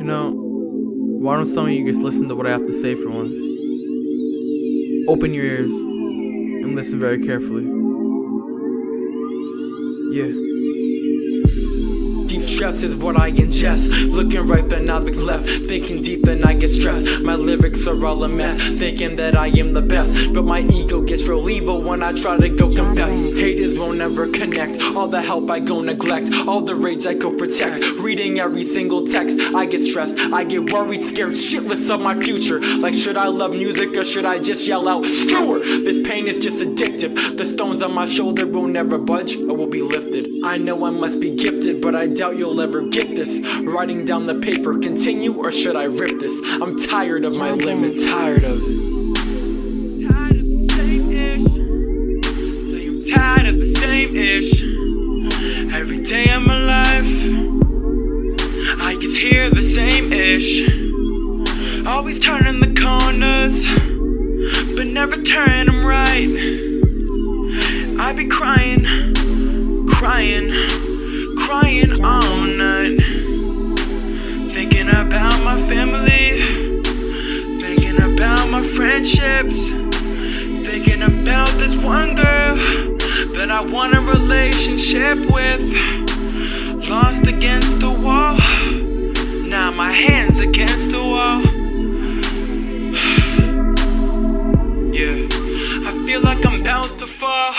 Why don't some of you just listen to what I have to say for once? Open your ears and listen very carefully. Yeah. Deep stress is what I ingest. Looking right then I look left. Thinking deep then I get stressed. My lyrics are all a mess. Thinking that I am the best, but my ego gets real evil when I try to go confess. Haters won't ever connect. All the help I go neglect. All the rage I go protect. Reading every single text I get stressed. I get worried, scared shitless of my future. Like, should I love music or should I just yell out screw her? This pain is just addictive. The stones on my shoulder will never budge or will be lifted. I know I must be gifted, but I doubt you'll ever get this. Writing down the paper, continue or should I rip this? I'm tired of my limits, tired of it. Tired of the same ish. Say I'm tired of the same ish. Every day of my life, I just hear the same ish. Always turning the corners, but never turning them right. I be crying all night, thinking about my family, thinking about my friendships, thinking about this one girl that I want a relationship with. Lost against the wall, now my hands against the wall. Yeah, I feel like I'm about to fall.